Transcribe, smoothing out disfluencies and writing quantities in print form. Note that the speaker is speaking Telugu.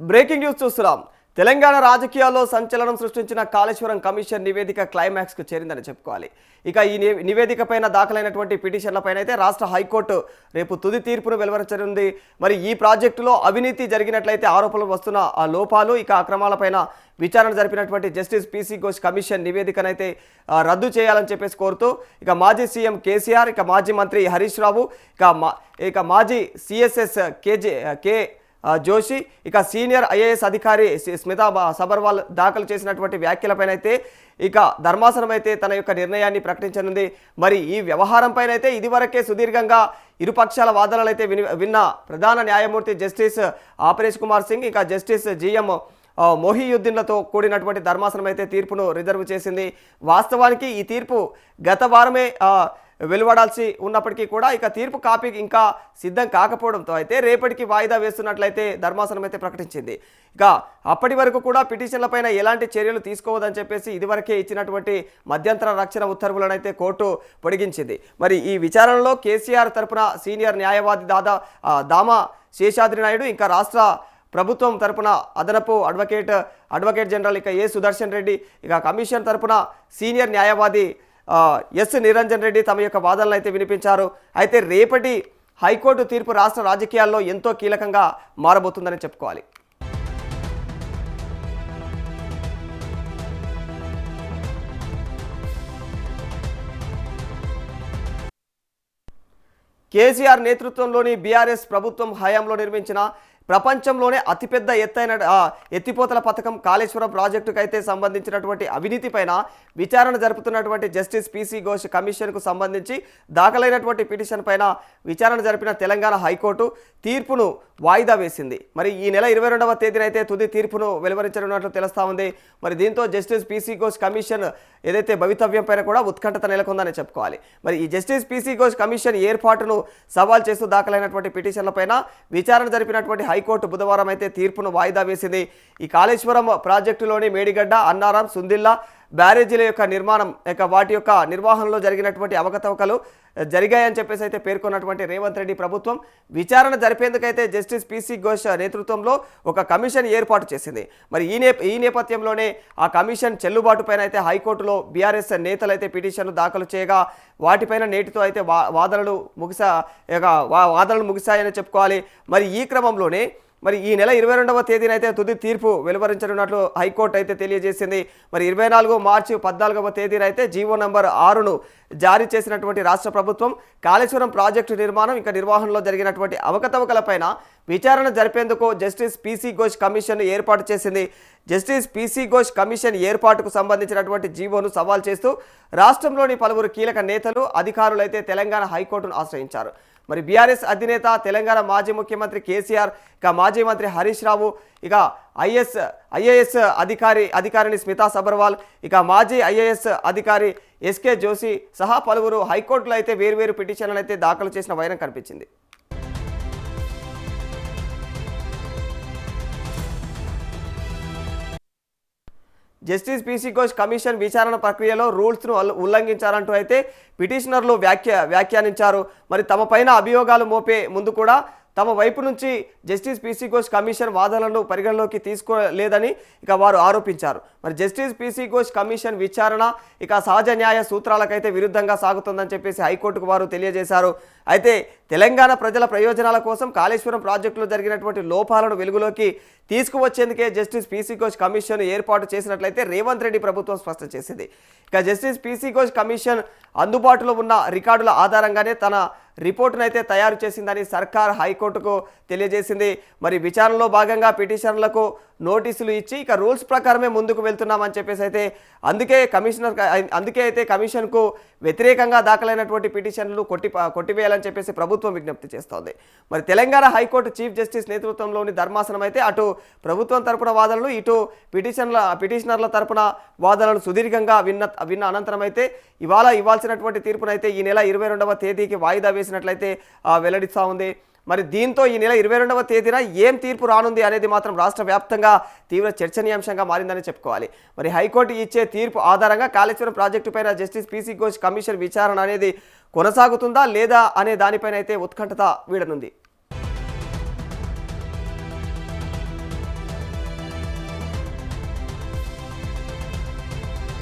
బ్రేకింగ్ న్యూస్ చూస్తున్నాం. తెలంగాణ రాజకీయాల్లో సంచలనం సృష్టించిన కాళేశ్వరం కమిషన్ నివేదిక క్లైమాక్స్కు చేరిందని చెప్పుకోవాలి. ఇక ఈ నివేదిక పైన దాఖలైనటువంటి పిటిషన్లపైన అయితే రాష్ట్ర హైకోర్టు రేపు తుది తీర్పును వెలువరించనుంది. మరి ఈ ప్రాజెక్టులో అవినీతి జరిగినట్లయితే ఆరోపణలు వస్తున్న ఆ లోపాలు ఇక అక్రమాలపైన విచారణ జరిపినటువంటి జస్టిస్ పీసీ ఘోష్ కమిషన్ నివేదికనైతే రద్దు చేయాలని చెప్పేసి కోరుతూ ఇక మాజీ సీఎం కేసీఆర్, ఇక మాజీ మంత్రి హరీష్ రావు, ఇక మాజీ సిఎస్ఎస్ కే జోషి, ఇక సీనియర్ ఐఏఎస్ అధికారి స్మితా సబర్వాల్ దాఖలు చేసినటువంటి వ్యాఖ్యలపైన అయితే ఇక ధర్మాసనం అయితే తన యొక్క నిర్ణయాన్ని ప్రకటించనుంది. మరి ఈ వ్యవహారం పైన అయితే ఇదివరకే సుదీర్ఘంగా ఇరుపక్షాల వాదనలు అయితే విన్న ప్రధాన న్యాయమూర్తి జస్టిస్ ఆపరేష్ కుమార్ సింగ్, ఇక జస్టిస్ జిఎం మొహియుద్దీన్లతో కూడినటువంటి ధర్మాసనం అయితే తీర్పును రిజర్వ్ చేసింది. వాస్తవానికి ఈ తీర్పు గత వారమే వెలువడాల్సి ఉన్నప్పటికీ కూడా ఇక తీర్పు కాపీ ఇంకా సిద్ధం కాకపోవడంతో అయితే రేపటికి వాయిదా వేస్తున్నట్లయితే ధర్మాసనం అయితే ప్రకటించింది. ఇక అప్పటి వరకు కూడా పిటిషన్లపైన ఎలాంటి చర్యలు తీసుకోవద్దని చెప్పేసి ఇదివరకే ఇచ్చినటువంటి మధ్యంతర రక్షణ ఉత్తర్వులను అయితే కోర్టు పొడిగించింది. మరి ఈ విచారణలో కేసీఆర్ తరపున సీనియర్ న్యాయవాది దామా శేషాద్రి నాయుడు, ఇంకా రాష్ట్ర ప్రభుత్వం తరపున అదనపు అడ్వకేట్ జనరల్ ఇక ఏ సుదర్శన్ రెడ్డి, ఇక కమిషన్ తరపున సీనియర్ న్యాయవాది ఎస్ నిరంజన్ రెడ్డి తమ యొక్క వాదనలు అయితే వినిపించారు. అయితే రేపటి హైకోర్టు తీర్పు రాష్ట్ర రాజకీయాల్లో ఎంతో కీలకంగా మారబోతుందని చెప్పుకోవాలి. కేసీఆర్ నేతృత్వంలోని బీఆర్ఎస్ ప్రభుత్వం హయాంలో నిర్మించిన ప్రపంచంలోనే అతిపెద్ద ఎత్తిపోతల పథకం కాళేశ్వరం ప్రాజెక్టుకు అయితే సంబంధించినటువంటి అవినీతిపైన విచారణ జరుపుతున్నటువంటి జస్టిస్ పీసీ ఘోష్ కమిషన్కు సంబంధించి దాఖలైనటువంటి పిటిషన్ పైన విచారణ జరిపిన తెలంగాణ హైకోర్టు తీర్పును వాయిదా వేసింది. మరి ఈ నెల 22వ తేదీన అయితే తుది తీర్పును వెలువరించనున్నట్లు తెలుస్తా ఉంది. మరి దీంతో జస్టిస్ పీసీ ఘోష్ కమిషన్ ఏదైతే భవితవ్యం పైన కూడా ఉత్కంఠత నెలకొందని చెప్పుకోవాలి. మరి ఈ జస్టిస్ పీసీ ఘోష్ కమిషన్ ఏర్పాటును సవాల్ చేస్తూ దాఖలైనటువంటి పిటిషన్లపైన విచారణ జరిపినటువంటి హైకోర్టు బుధవారం అయితే తీర్పును వాయిదా వేసింది. ఈ కాళేశ్వరం ప్రాజెక్టులోని మేడిగడ్డ, అన్నారం, సుందిల్లా బ్యారేజీల యొక్క నిర్మాణం వాటి యొక్క నిర్వహణలో జరిగినటువంటి అవకతవకలు జరిగాయని చెప్పేసి అయితే పేర్కొన్నటువంటి రేవంత్ రెడ్డి ప్రభుత్వం విచారణ జరిపేందుకైతే జస్టిస్ పీసీ ఘోష్ నేతృత్వంలో ఒక కమిషన్ ఏర్పాటు చేసింది. మరి ఈ నేపథ్యంలోనే ఆ కమిషన్ చెల్లుబాటు పైన అయితే హైకోర్టులో బీఆర్ఎస్ నేతలు అయితే పిటిషన్లు దాఖలు చేయగా వాటిపైన నేటితో అయితే వాదనలు ముగిశాయని చెప్పుకోవాలి. మరి ఈ క్రమంలోనే మరి ఈ నెల 22వ తేదీన అయితే తుది తీర్పు వెలువరించనున్నట్లు హైకోర్టు అయితే తెలియజేసింది. మరి 24 మార్చి 14వ తేదీన అయితే జీవో నంబర్ 6ను జారీ చేసినటువంటి రాష్ట్ర ప్రభుత్వం కాళేశ్వరం ప్రాజెక్టు నిర్మాణం ఇంకా నిర్వహణలో జరిగినటువంటి అవకతవకలపైన విచారణ జరిపేందుకు జస్టిస్ పీసీ ఘోష్ కమిషన్ ఏర్పాటు చేసింది. జస్టిస్ పీసీ ఘోష్ కమిషన్ ఏర్పాటుకు సంబంధించినటువంటి జీవోను సవాల్ చేస్తూ రాష్ట్రంలోని పలువురు కీలక నేతలు, అధికారులు అయితే తెలంగాణ హైకోర్టును ఆశ్రయించారు. మరి బీఆర్ఎస్ అధినేత, తెలంగాణ మాజీ ముఖ్యమంత్రి కేసీఆర్, ఇక మాజీ మంత్రి హరీష్ రావు, ఇక ఐఏఎస్ అధికారిని స్మితా సబర్వాల్, ఇక మాజీ ఐఏఎస్ అధికారి ఎస్కే జోషి సహా పలువురు హైకోర్టులో అయితే వేర్వేరు పిటిషన్లను అయితే దాఖలు చేసిన వైనం కనిపించింది. జస్టిస్ పీసీ ఘోష్ కమిషన్ విచారణ ప్రక్రియలో రూల్స్ను ఉల్లంఘించారంటూ అయితే పిటిషనర్లు వ్యాఖ్యానించారు. మరి తమ పైన అభియోగాలు మోపే ముందు కూడా తమ వైపు నుంచి జస్టిస్ పీసీ ఘోష్ కమిషన్ వాదనలను పరిగణలోకి తీసుకోలేదని ఇక వారు ఆరోపించారు. మరి జస్టిస్ పీసీ ఘోష్ కమిషన్ విచారణ ఇక సహజ న్యాయ సూత్రాలకైతే విరుద్ధంగా సాగుతుందని చెప్పేసి హైకోర్టుకు వారు తెలియజేశారు. అయితే తెలంగాణ ప్రజల ప్రయోజనాల కోసం కాళేశ్వరం ప్రాజెక్టులో జరిగినటువంటి లోపాలను వెలుగులోకి తీసుకువచ్చేందుకే జస్టిస్ పీసీ ఘోష్ కమిషన్ ఏర్పాటు చేసినట్లయితే రేవంత్ రెడ్డి ప్రభుత్వం స్పష్టం చేసింది. ఇక జస్టిస్ పీసీ ఘోష్ కమిషన్ అందుబాటులో ఉన్న రికార్డుల ఆధారంగానే తన రిపోర్టును అయితే తయారు చేసిందని సర్కార్ హైకోర్టుకు తెలియజేసింది. మరి విచారణలో భాగంగా పిటిషన్లకు నోటీసులు ఇచ్చి ఇక రూల్స్ ప్రకారమే ముందుకు వెళ్తున్నామని చెప్పేసి అయితే అందుకే అయితే కమిషన్కు వ్యతిరేకంగా దాఖలైనటువంటి పిటిషన్లు కొట్టివేయాలని చెప్పేసి ప్రభుత్వం విజ్ఞప్తి చేస్తోంది. మరి తెలంగాణ హైకోర్టు చీఫ్ జస్టిస్ నేతృత్వంలోని ధర్మాసనం అయితే అటు ప్రభుత్వం తరపున వాదనలు, ఇటు పిటిషనర్ల తరపున వాదనలు సుదీర్ఘంగా విన్న అనంతరం అయితే ఇవ్వాల్సినటువంటి తీర్పునైతే ఈ నెల 22వ తేదీకి వాయిదా వేసినట్లయితే వెల్లడిస్తూ ఉంది. మరి దీంతో ఈ నెల 22వ తేదీన ఏం తీర్పు రానుంది అనేది మాత్రం రాష్ట్ర వ్యాప్తంగా తీవ్ర చర్చనీయాంశంగా మారిందని చెప్పుకోవాలి. మరి హైకోర్టు ఇచ్చే తీర్పు ఆధారంగా కాళేశ్వరం ప్రాజెక్టు పైన జస్టిస్ పీసీ ఘోష్ కమిషన్ విచారణ అనేది కొనసాగుతుందా లేదా అనే దానిపైన అయితే ఉత్కంఠత వీడనుంది.